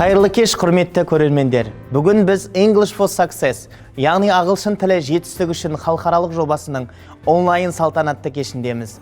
Қайырлы кеш, құрметті көрермендер. Бүгін біз English for Success, яғни ағылшын тілі жетістік үшін халықаралық жобасының онлайн салтанатты кешіндеміз.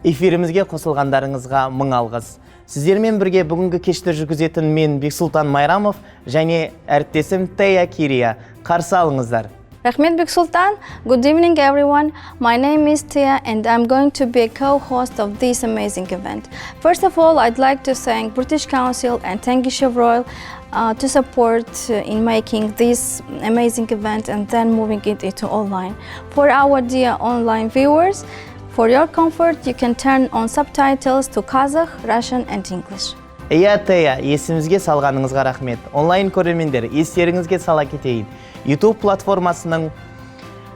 Эфирімізге қосылғандарыңызға мың алғыс. Сіздермен бірге бүгінгі кешті жүргізетін мен Бексултан Майрамов және әріптесім Тея Кирия. Қарсы алыңыздар. Rahmet Biksultan, good evening everyone. My name is Tia and I'm going to be a co-host of this amazing event. First of all, I'd like to thank British Council and thank Chevroil to support in making this amazing event and then moving it into online. For our dear online viewers, for your comfort, you can turn on subtitles to Kazakh, Russian and English. Иә, Тея, есімізге салғаныңызға рахмет. Онлайн көрермендер, естеріңізге сала кетейін. YouTube платформасының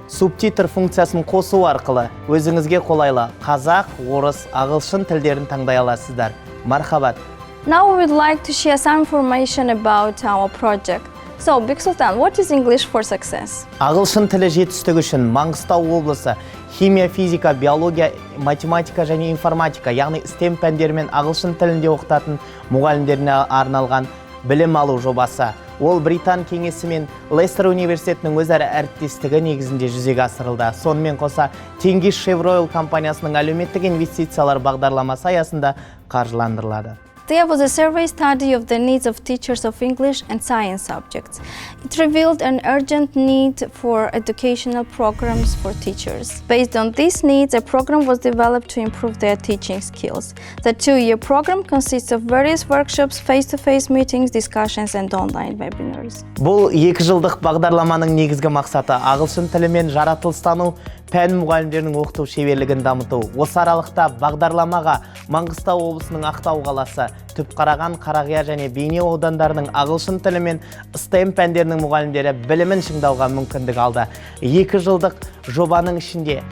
субтитр функциясын қосу арқылы өзіңізге қолайлы қазақ, орыс, ағылшын тілдерін таңдай аласыздар. Мархабат. Now we would like to share some information about our project. So, Biksultan, what is English for Success? Ағылшын тілі жетістік үшін Маңғыстау облысы химия, физика, биология, математика және информатика, яғни STEM пәндерімен ағылшын тілінде оқытатын мұғалімдеріне арналған білім алу жобасы. Ол Британ кеңесі мен Лестер университетінің өзара әріптестігі негізінде жүзеге асырылды. Сонымен қоса Tengiz Chevroil компаниясының әлеуметтік инвестициялар бағдарламасы аясында қаржыландырылады. There was a survey study of the needs of teachers of English and science subjects. It revealed an urgent need for educational programs for teachers. Based on these needs, a program was developed to improve their teaching skills. The two-year program consists of various workshops, face-to-face meetings, discussions, and online webinars. Бұл 2 жылдық бағдарламаның негізгі мақсаты ағылшын тілі мен жаратылыстану пән мұғалімдерінің оқыту шеберлігін дамыту. Осы аралықта бағдарламаға Маңғыстау облысының Ақтау қаласы, Түпқараған, Қарақия және Бейнеу аудандарының ағылшын тілі мен STEM пәндерінің мұғалімдері білімін шыңдауға мүмкіндік алды. 2 жылдық жобаның ішінде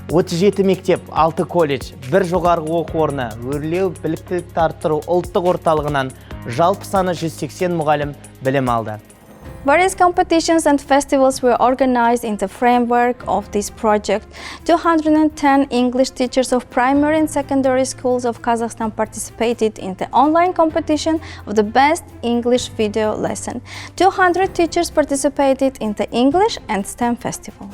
37 мектеп, 6 колледж, 1 жоғарғы оқу орны, өрлеу, біліктілікті арттыру ұлттық орталығынан жалпы саны 180 мұғалім білім алды. Various competitions and festivals were organized in the framework of this project. 210 English teachers of primary and secondary schools of Kazakhstan participated in the online competition of the best English video lesson. 200 teachers participated in the English and STEM festival.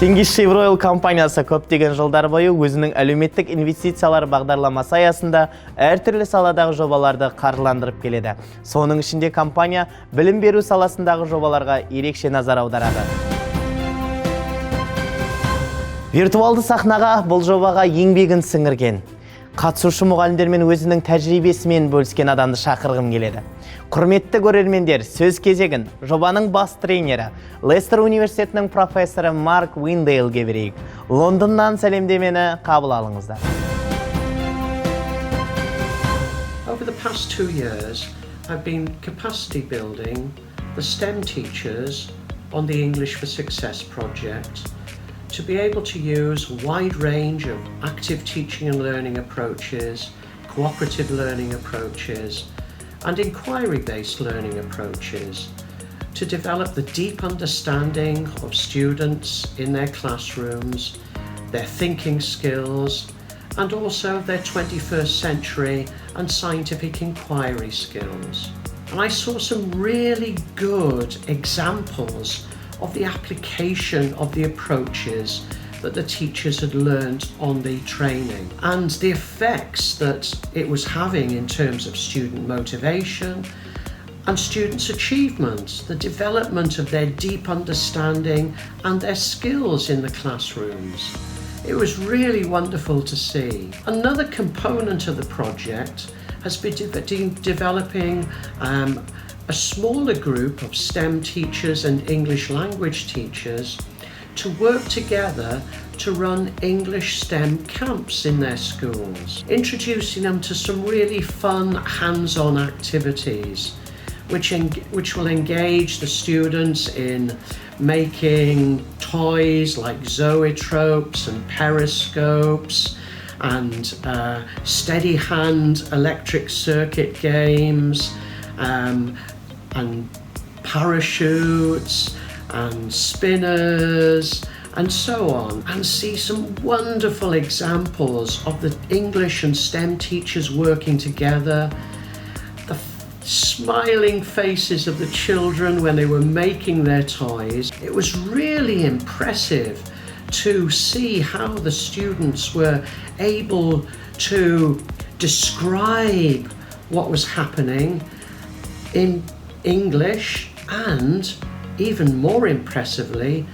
Tengiz Chevroil компаниясы көптеген жылдар бойы өзінің әлеуметтік инвестициялар бағдарламасы аясында әртүрлі саладағы жобаларды қаржыландырып келеді. Соның ішінде компания білім беру саласындағы жобаларға ерекше назар аударады. Виртуалды сахнаға бұл жобаға еңбегін сіңірген, қатысушы мұғалімдермен өзінің тәжірибесімен бөліскен адамды шақырғым келеді. Құрметті көрермендер, сөз кезегін жобаның бас тренері, Лестер университетінің профессоры Марк Уиндейлге берейік. Лондоннан сәлемдемені қабыл алыңыздар. Over the past 2 years, I've been capacity building the STEM teachers on the English for Success project to be able to use a wide range of active teaching and learning approaches, cooperative learning approaches, and inquiry-based learning approaches to develop the deep understanding of students in their classrooms, their thinking skills, and also their 21st century and scientific inquiry skills. And I saw some really good examples of the application of the approaches that the teachers had learned on the training and the effects that it was having in terms of student motivation and students' achievement, the development of their deep understanding and their skills in the classrooms. It was really wonderful to see. Another component of the project has been developing a smaller group of STEM teachers and English language teachers to work together to run English STEM camps in their schools, introducing them to some really fun hands-on activities which will engage the students in making toys like zoetropes and periscopes and steady hand electric circuit games and parachutes and spinners and so on, and see some wonderful examples of the English and STEM teachers working together smiling faces of the children when they were making their toys. It was really impressive to see how the students were able to describe what was happening in English and, even more impressively,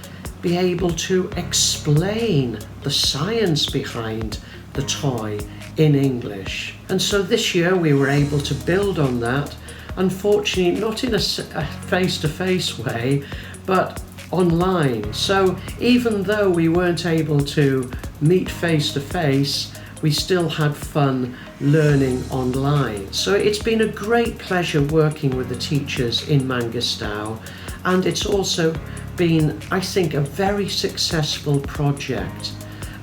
be able to explain the science behind the toy in English. And so this year we were able to build on that, unfortunately not in a face-to-face way, but online. So even though we weren't able to meet face-to-face, we still had fun learning online. So it's been a great pleasure working with the teachers in Mangistau, and it's also been, I think, a very successful project.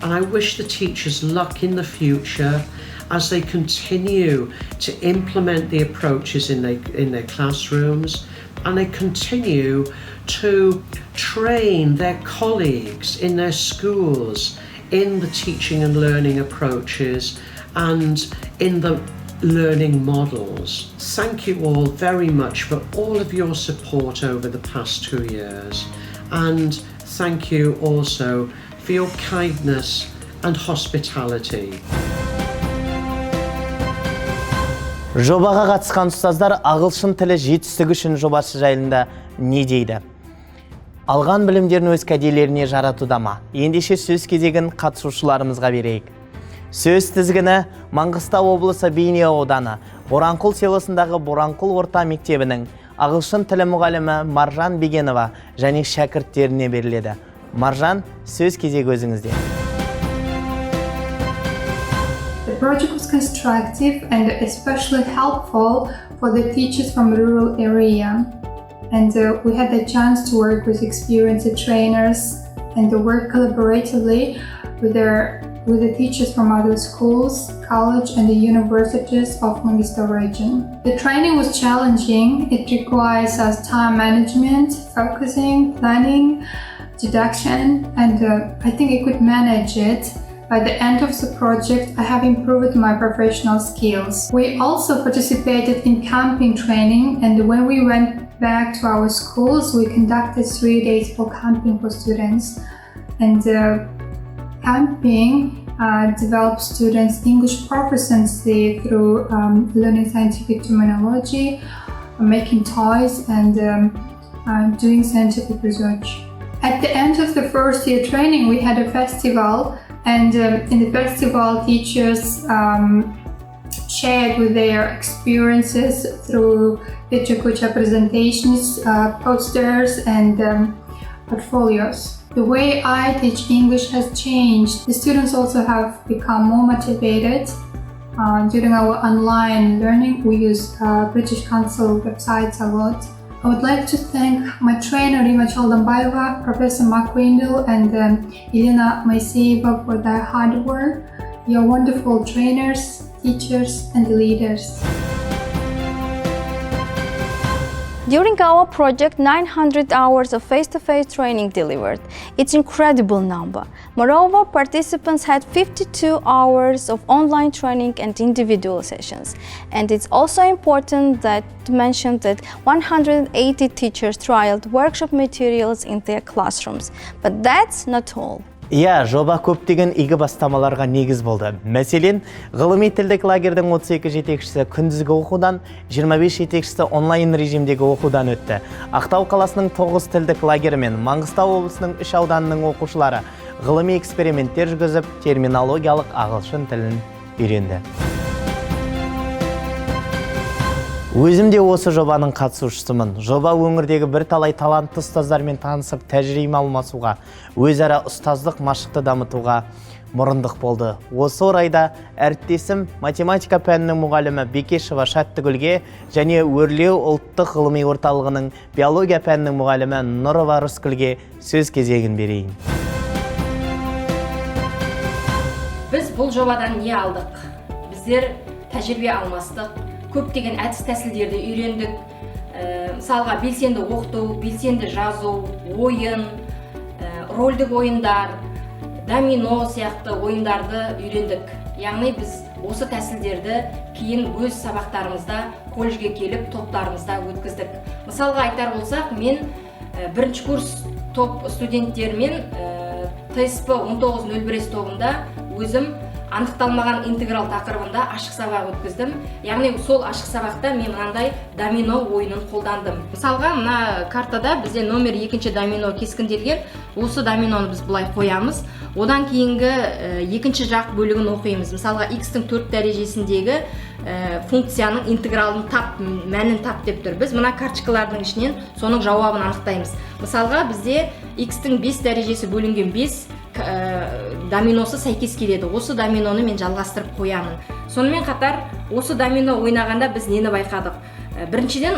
And I wish the teachers luck in the future as they continue to implement the approaches in their classrooms, and they continue to train their colleagues in their schools in the teaching and learning approaches and in the learning models. Thank you all very much for all of your support over the past 2 years, and thank you also for your kindness and hospitality. Жобаға қатысқан ұстаздар ағылшын тілі жетістігі үшін жобасы жайында не дейді? Алған білімдерін өз кәделеріне жаратуда ма? Ендеше сөз кезегін қатысушыларымызға берейік. Сөз тізгіні Маңғыстау облысы Бейнеу ауданы Боранқұл селосындағы Боранқұл орта мектебінің ағылшын тілі мұғалімі Маржан Бегенова және шәкірттеріне беріледі. Маржан, сөз кезегі өзіңізде. The project was constructive and especially helpful for the teachers from the rural area. And we had the chance to work with experienced trainers and to work collaboratively with the teachers from other schools, college and the universities of Mangistau region. The training was challenging. It requires us time management, focusing, planning, deduction, and I think I could manage it. By the end of the project, I have improved my professional skills. We also participated in camping training, and when we went back to our schools, we conducted 3 days for camping for students. And camping develops students' English proficiency through learning scientific terminology, making toys, and doing scientific research. At the end of the first year training, we had a festival. And in the festival, teachers shared with their experiences through kucha presentations, posters, and portfolios. The way I teach English has changed. The students also have become more motivated. During our online learning, we use British Council websites a lot. I would like to thank my trainer Rima Chaldanbayeva, Professor Mark Wendell, and Elena Moiseyeva for their hard work. You're wonderful trainers, teachers, and leaders. During our project, 900 hours of face-to-face training delivered. It's an incredible number. Moreover, participants had 52 hours of online training and individual sessions. And it's also important to mention that 180 teachers trialed workshop materials in their classrooms. But that's not all. Иә, жоба көптеген игі бастамаларға негіз болды. Мәселен, ғылыми тілдік лагердің 32 жетекшісі күндізгі оқудан, 25 жетекшісі онлайн режимдегі оқудан өтті. Ақтау қаласының 9 тілдік лагері мен Маңғыстау облысының 3 ауданының оқушылары ғылыми эксперименттер жүргізіп, терминологиялық ағылшын тілін үйренді. Өзім де осы жобаның қатысушысымын. Жоба өңірдегі бір талай талантты ұстаздармен танысып, тәжірибе алмасуға, өзара ұстаздық машықты дамытуға мұрындық болды. Осы орайда әріптесім математика пәнінің мұғалімі Бекешева Шаттыгүлге және Өрлеу ұлттық ғылыми орталығының биология пәнінің мұғалімі Нұрова Рыскүлге сөз кезегін берейін. Біз бұл жобадан не алдық? Біздер тәжірибе алмастық. Көптеген әдіс тәсілдерді үйрендік. Мысалға белсенді оқыту, белсенді жазу, ойын, рольдік ойындар, домино сияқты ойындарды үйрендік. яғни біз осы тәсілдерді кейін өз сабақтарымызда колледжге келіп топтарымызда өткіздік. Мысалға айтар болсақ, мен бірінші курс топ студенттермен ТСП 1901 тобында өзім анықталмаған интеграл тақырыбында ашық сабақ өткіздім. Яғни сол ашық сабақта мен мынандай домино ойынын қолдандым. Мысалға, мына картада бізде номер 2 домино кескінделген. Осы доминоны біз бұлай қоямыз. Одан кейінгі екінші жақ бөлігін оқимыз. Мысалға, x-тің 4 дәрежесіндегі функцияның интегралын тап, мәнін тап деп тұр. Біз мына карточкалардың ішінен соның жауабын анықтаймыз. Мысалға, бізде x-тің 5 дәрежесі бөлінген 5 доминосы сәйкес келеді. Осы доминоны мен жалғастырып қоямын. Сонымен қатар, осы домино ойнағанда біз нені байқадық? Біріншіден,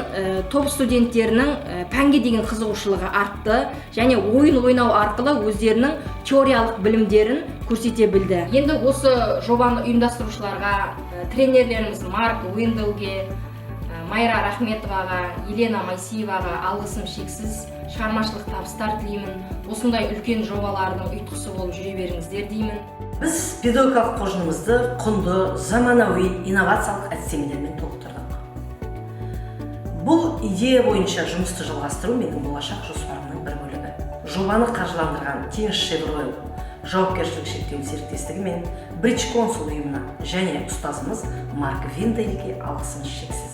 топ студенттерінің пәнге деген қызығушылығы артты, және ойын ойнау арқылы өздерінің теориялық білімдерін көрсете білді. Енді осы жобаны ұйымдастырушыларға, тренерлеріміз Марк Уинделге, Майра Рахметоваға, Елена Майсиеваға алғысым шексіз, шығармашылық табыстар тілеймін. Осындай үлкен жобалардың ұйытқысы болып жүре беріңіздер деймін. Біз педагогикалық қоржынымызды құнды, заманауи, инновациялық әдістемелермен толықтырдық. Бұл идея бойынша жұмысты жалғастыру менің болашақ жоспарымның бір бөлігі. Жобаны қаржыландырған Теңіз-Шевройл жауапкершілігі шектеулі серіктестігі мен Бридж консул ұйымына және ұстазымыз Марк Виндельге алғысым шексіз.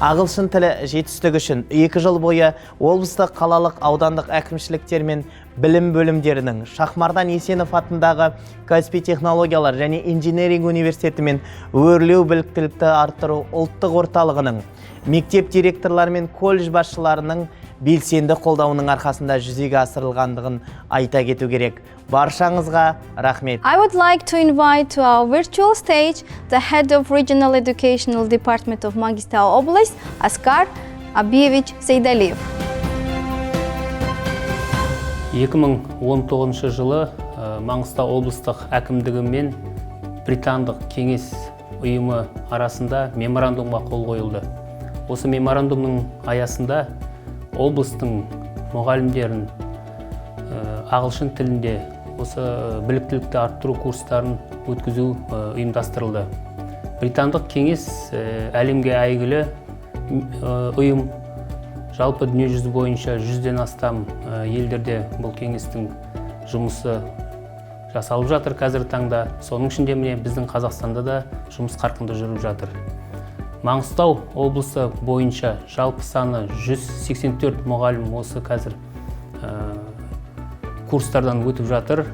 Ағылшын тілі жетістігі үшін 2 жыл бойы облыстық, қалалық, аудандық әкімшіліктер мен білім бөлімдерінің Шахмардан Есенов атындағы Каспий технологиялар және инженеринг университеті мен өрлеу біліктілікті арттыру ұлттық орталығының мектеп директорлары мен колледж басшыларының белсенді қолдауының арқасында жүзеге асырылғандығын айта кету керек. Баршаңызға рахмет. I would like to invite to our virtual stage the head of Regional Educational Department of Mangistau Oblast, Askar Abiyevich Seydaliyev. 2019 жылы Маңғыстау облыстық әкімдігі мен Британдық кеңес ұйымы арасында меморандумға қол қойылды. Осы меморандумның аясында облыстың мұғалімдерін ағылшын тілінде осы біліктілікті арттыру курстарын өткізу ұйымдастырылды. Британдық кеңес әлемге әйгілі ұйым, жалпы дүниежүзі бойынша 100-ден астам елдерде бұл кеңестің жұмысы жасалып жатыр қазіргі таңда. Соның ішінде міне біздің Қазақстанда да жұмыс қарқынды жүріп жатыр. Маңғыстау облысы бойынша жалпы саны 184 мұғалім осы қазір курстардан өтіп жатыр.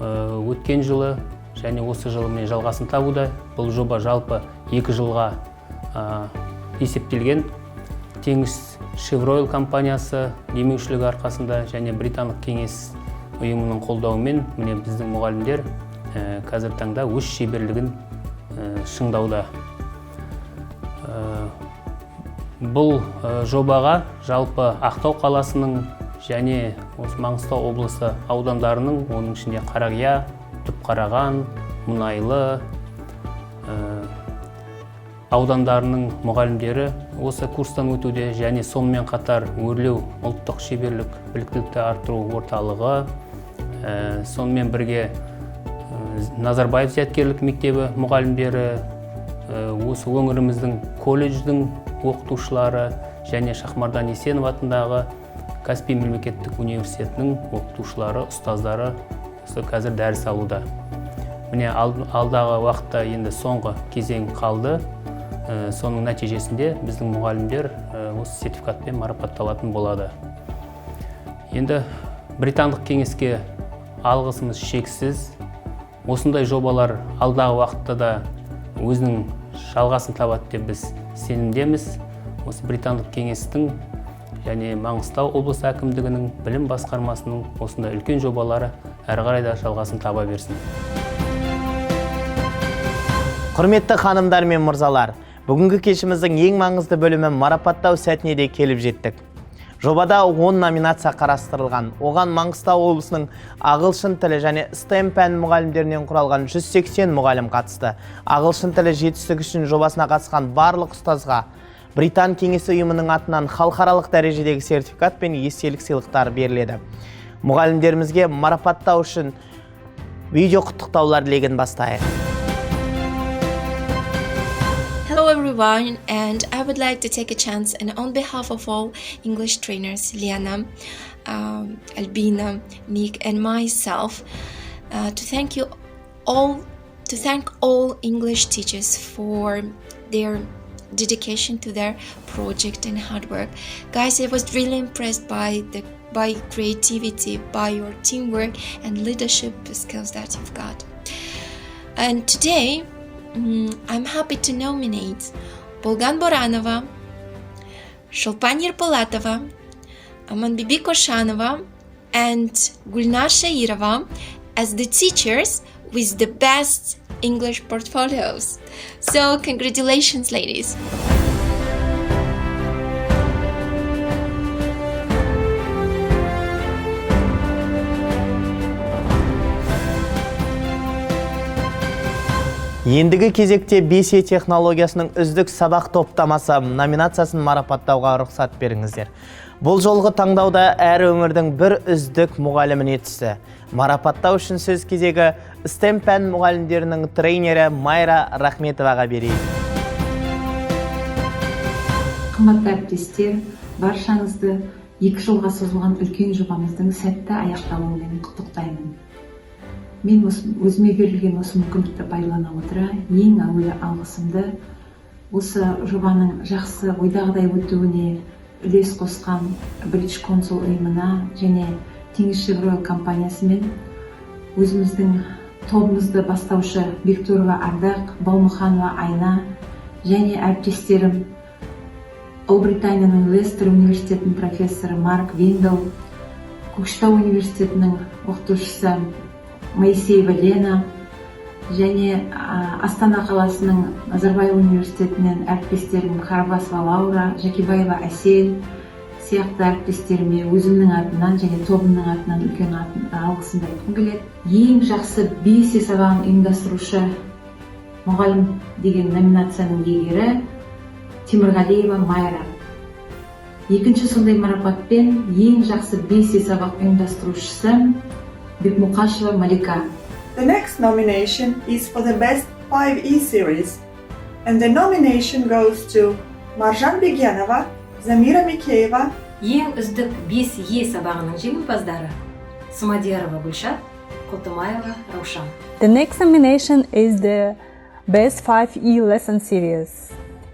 Өткен жылы және осы жылы міне жалғасын табуда. Бұл жоба жалпы 2 жылға есептелген. Теңіз-Шевройл компаниясы демеушілігі арқасында және Британдық кеңес ұйымының қолдауымен міне біздің мұғалімдер қазіргі таңда өз шеберлігін шыңдауда. Бұл жобаға жалпы Ақтау қаласының және осы Маңғыстау облысы аудандарының, оның ішінде Қарақия, Түпқараған, Мұнайлы аудандарының мұғалімдері осы курстан өтуде, және сонымен қатар Өрлеу ұлттық шеберлік біліктілікті арттыру орталығы, сонымен бірге Назарбаев зияткерлік мектебі мұғалімдері, осы өңіріміздің колледждің оқытушылары және Шахмардан Есенов атындағы Каспий мемлекеттік университетінің оқытушылары, ұстаздары қазір дәріс алуда. Міне алдағы уақытта енді соңғы кезең қалды. Соның нәтижесінде біздің мұғалімдер осы сертификатпен марапатталатын болады. Енді Британдық кеңеске алғысымыз шексіз. Осындай жобалар алдағы уақытта да өзінің жалғасын табады деп біз сенімдеміз. Осы Британдық кеңестің және Маңғыстау облысы әкімдігінің білім басқармасының осындай үлкен жобалары әрі қарай да жалғасын таба берсін. Құрметті ханымдар мен мырзалар, бүгінгі кешіміздің ең маңызды бөлімі марапаттау сәтіне де келіп жеттік. Жобада 10 номинация қарастырылған. Оған Маңғыстау облысының ағылшын тілі және STEM пән мұғалімдерінен құралған 180 мұғалім қатысты. Ағылшын тілі жетістігі үшін жобасына қатысқан барлық ұстазға Британ кеңесі ұйымының атынан халықаралық дәрежедегі сертификат пен естелік сыйлықтар беріледі. Мұғалімдерімізге марапаттау үшін видео құттықтаулар легін бастайық. Hello everyone, and I would like to take a chance and on behalf of all English trainers, Liana, Albina, Nick and myself, to thank all English teachers for their dedication to their project and hard work. Guys, I was really impressed by creativity, by your teamwork and leadership skills that you've got. And today I'm happy to nominate Bulgan Boranova, Shulpan Yerpolatova, Amanbibi Koshanova, and Gulnar Shairova as the teachers with the best English portfolios. So congratulations, ladies. Ендігі кезекте 5E технологиясының үздік сабақ топтамасы номинациясын марапаттауға рұқсат беріңіздер. Бұл жолғы таңдауда әр өңірдің бір үздік мұғаліміне түсті. Марапаттау үшін сөз кезегі STEM пән мұғалімдерінің тренері Майра Рахметоваға берейік. Қымбатты әріптестер, баршаңызды 2 жылға созылған үлкен жобамыздың сәтті аяқталуымен құттықтаймын. Мен өзіме берілген осы мүмкіндікті пайдалана отыра, ең әуелі алғысымды осы жобаның жақсы ойдағыдай өтуіне үлес қосқан British Council ұйымына және Tengizchevroil компаниясымен өзіміздің тобымызды бастаушы Бектурова Ардақ, Балмұханова Айна және әріптестерім Ұлыбританияның Лестер университетінің профессоры Марк Виндл, Көкшетау университетінің оқытушысы Моисеева Лена және Астана қаласының Назарбаев университетінен әріптестерім Харбасова Лаура, Жакибаева Әсел сияқты әріптестеріме өзімнің атынан және тобымның атынан үлкен алғысымды айтқым келеді. Ең жақсы 5E сабағын ұйымдастырушы мұғалім деген номинацияның иегері Темірғалиева Майра. Екінші сондай марапатпен ең жақсы 5E сабақ ұйымдастырушысы Бекмұқашева Малика. The next nomination is for the best 5E series, and the nomination goes to Marjan Begyanova, Zamira Mikeyeva. Ең үздік 5E сабағының жеңімпаздары Смадиярова Гүлшат, Котымаева Раушан. The next nomination is the best 5E lesson series,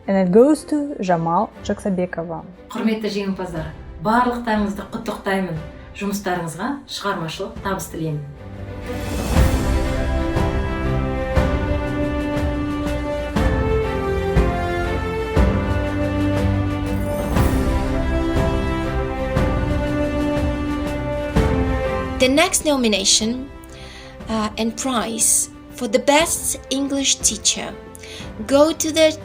and it goes to Жамал Жаксабекова. Құрметті жеңімпаздар, барлықтарыңызды құттықтаймын. Жұмыстарыңызға шығармашылық табыс тілеймін. The next nomination and prize for the best English teacher go to the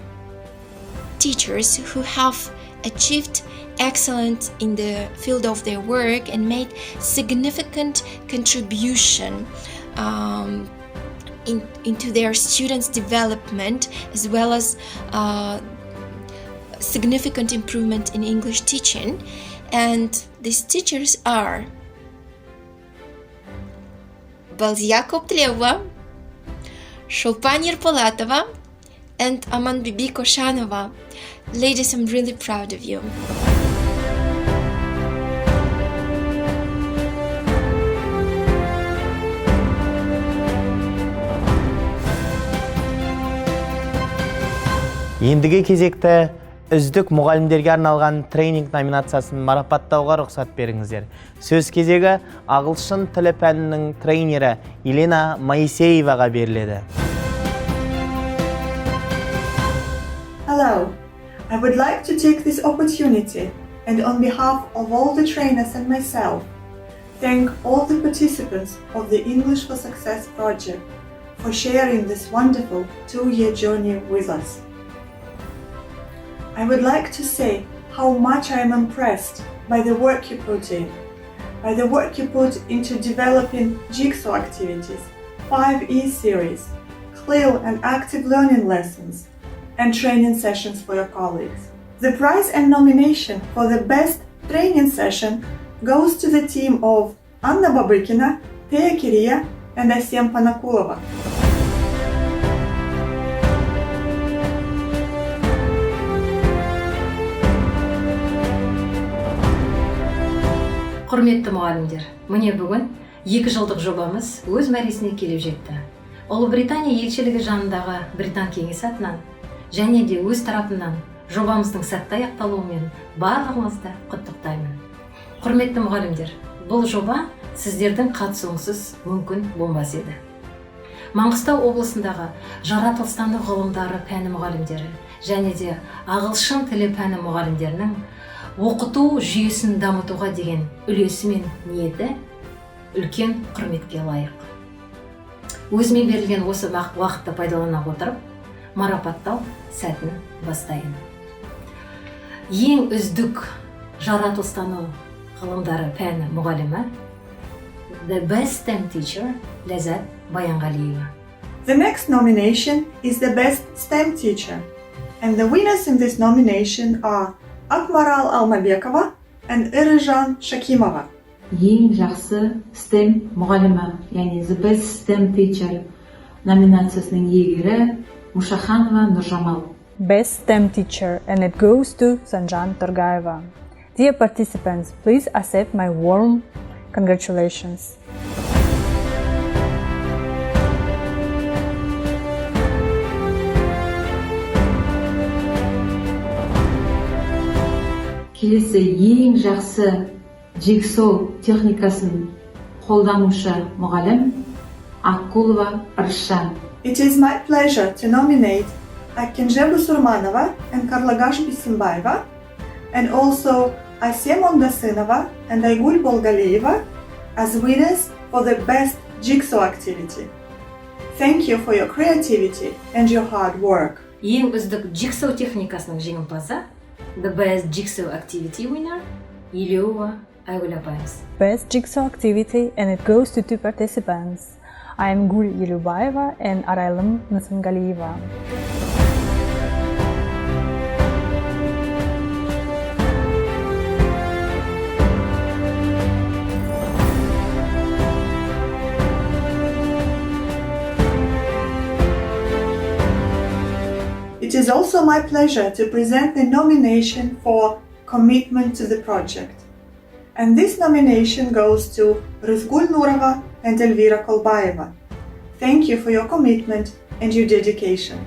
teachers who have achieved excellent in the field of their work and made significant contribution into their students' development, as well as significant improvement in English teaching. And these teachers are Balzia Koptleva, Shulpan Yerpolatova, and Amanbibi Koshanova. Ladies, I'm really proud of you. Ендігі кезекті үздік мұғалімдерге арналған тренинг номинациясын марапаттауға рұқсат беріңіздер. Сөз кезегі ағылшын тілі пәнінің тренері Елена Моисееваға беріледі. Hello, I would like to take this opportunity and on behalf of all the trainers and myself, thank all the participants of the English for Success project for sharing this wonderful 2-year journey with us. I would like to say how much I am impressed by the work you put in, by the work you put into developing jigsaw activities, 5E series, clear and active learning lessons, and training sessions for your colleagues. The prize and nomination for the best training session goes to the team of Anna Babrikina, Teya Kiriya, and Asiem Panakulova. Құрметті мұғалімдер, міне бүгін 2 жылдық жобамыз өз мәресіне келіп жетті. Ұлыбритания елшілігі жанындағы Британ кеңесі атынан және де өз тарапынан жобамыздың сәтті аяқталуымен барлығыңызды құттықтаймын. Құрметті мұғалімдер, бұл жоба сіздердің қатысуыңсыз мүмкін болмас еді. Маңғыстау облысындағы жаратылыстану ғылымдары пәні мұғалімдері және де ағылшын тілі пәні мұғалімдерінің оқыту жүйесін дамытуға деген үлесі мен ниеті үлкен құрметке лайық. Өзіме берілген осы уақытты пайдалана отырып, марапаттау сәтін бастайын. Ең үздік жаратылыстану ғылымдары пәні мұғалімі The Best STEM Teacher Ләззат Баянғалиева. The next nomination is the Best STEM Teacher, and the winners in this nomination are Akmaral Almabekova and Irijan Shakimova. Ең жақсы STEM мұғалімі, яғни The Best STEM Teacher номинациясының иегері Мушаханова Нұржамал. Best STEM Teacher, and it goes to Sanjan Turgaeva. Dear participants, please accept my warm congratulations. Келесі ең жақсы Jigsaw техникасын қолданушы мұғалім Акулова Ршан. It is my pleasure to nominate Akinjebu Surmanova and Karlagash Bisimbaeva, and also Asiem Ondasynova and Aygul Bolgaleyeva as winners for the best jigsaw activity. Thank you for your creativity and your hard work. Ең үздік Jigsaw техникасының жеңімпазы The Best Jigsaw Activity winner Елеуова Айгүл апайымыз. Best Jigsaw Activity, and it goes to 2 participants. I am Gul Yelubayeva and Araylım Nısıngaliyeva. It is also my pleasure to present the nomination for Commitment to the Project. And this nomination goes to Rizgul Nurova and Elvira Kolbaeva. Thank you for your commitment and your dedication.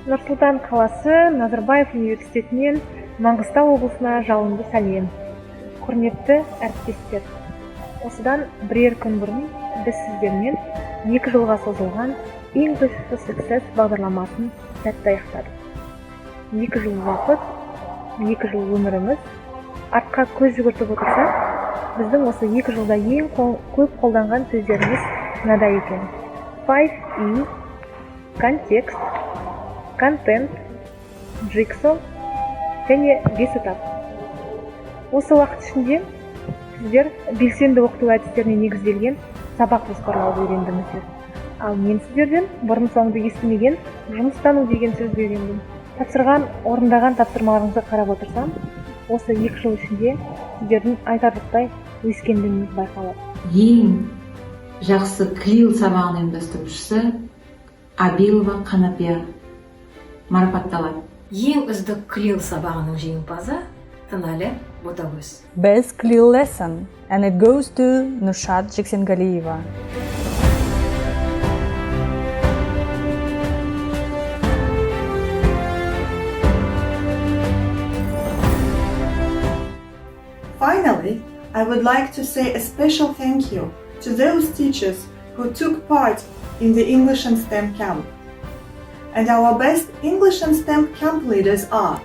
Нұр-Сұлтан қаласы Назарбаев университетінен Маңғыстау облысына жалынды сәлем. Құрметті әріптестер, осыдан бірер күн бұрын біз сіздермен 2 жылға созылған English for Success бағдарламасын сәтті аяқтадық. 2 жыл уақыт, 2 жыл өміріміз артқа көз жүгіртіп отырсақ, біздің осы 2 жылда ең көп қолданған сөздеріміз мынадай екен: 5E, контекст, контент, jigsaw және 5 этап. Осы уақыт ішінде сіздер белсенді оқыту әдістеріне негізделген сабақ жоспарлауды үйрендіңіздер. Ал мен сіздерден бұрын соңды естімеген жұмыстану деген сөзді үйрендім. Орындаған тапсырмаларыңызды қарап отырсам, осы 2 жыл ішінде сіздердің айтарлықтай өскендігіңіз байқалады. Ең жақсы Клил сабағының ұйымдастырушысы Абилова Қанапия марапатталады. Ең үздік Клил сабағының жеңімпазы Тынали Ботагөз. Best Klil lesson, and it goes to Nurshad Jeksengaliyeva. Finally, I would like to say a special thank you to those teachers who took part in the English and STEM camp. And our best English and STEM camp leaders are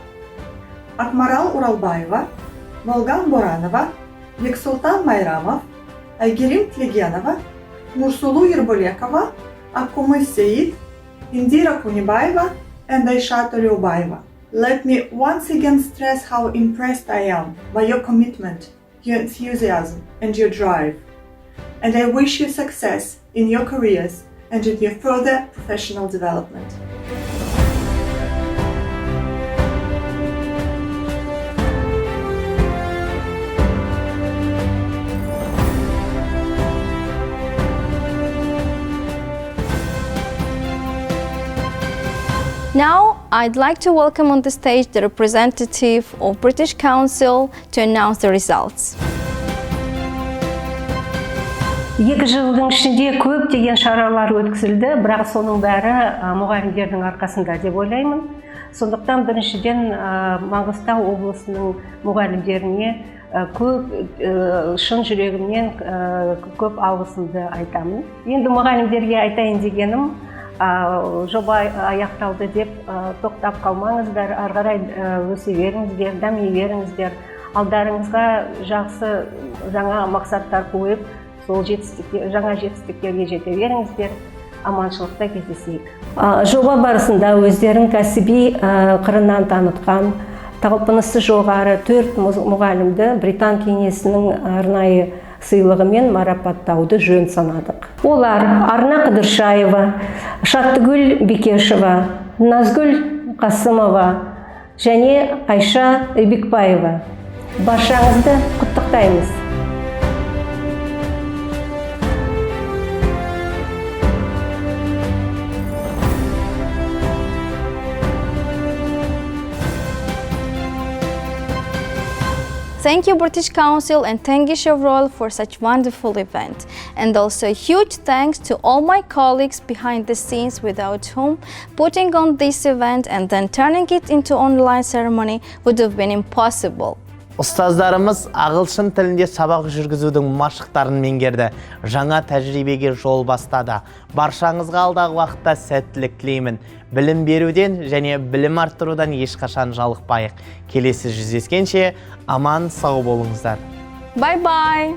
Akmaral Uralbayeva, Volgan Boranova, Beksultan Mayramov, Aygerim Tlegenova, Nursulu Yerbulekova, Akumay Seyit, Indira Kunibayeva, and Aisha Toleubayeva. Let me once again stress how impressed I am by your commitment, your enthusiasm, and your drive. And I wish you success in your careers and in your further professional development. Now, I'd like to welcome on the stage the representative of British Council to announce the results. 2 жылдың ішінде көптеген шаралар өткізілді, бірақ соның бәрі мұғалімдердің арқасында деп ойлаймын. Сондықтан біріншіден Маңғыстау облысының мұғалімдеріне шын жүрегімнен көп алғысымды айтамын. Енді мұғалімдерге айтайын дегенім, жоба аяқталды деп тоқтап қалмаңыздар, ары қарай өсе беріңіздер, дами беріңіздер. Алдарыңызға жақсы жаңа мақсаттар қойып, сол жаңа жетістіктерге жете беріңіздер, аманшылықта кездесейік. Жоба барысында өздерін кәсіби қырынан танытқан, талпынысы жоғары 4 мұғалімді Британ кеңесінің арнайы сыйлығымен марапаттауды жөн санадық. Олар Арна Қыдыршаева, Шаттыгүл Бекешева, Назгүл Қасымова және Айша Бекбаева. Баршаңызды құттықтаймыз. Thank you, British Council, and thank you, Chevroil, for such wonderful event. And also a huge thanks to all my colleagues behind the scenes, without whom putting on this event and then turning it into online ceremony would have been impossible. Ұстаздарымыз ағылшын тілінде сабақ жүргізудің машықтарын меңгерді, жаңа тәжірибеге жол бастады. Баршаңызға алдағы уақытта сәттілік тілеймін. Білім беруден және білім арттырудан ешқашан жалықпайық. Келесі жүздескенше аман сау болыңыздар. Bye bye.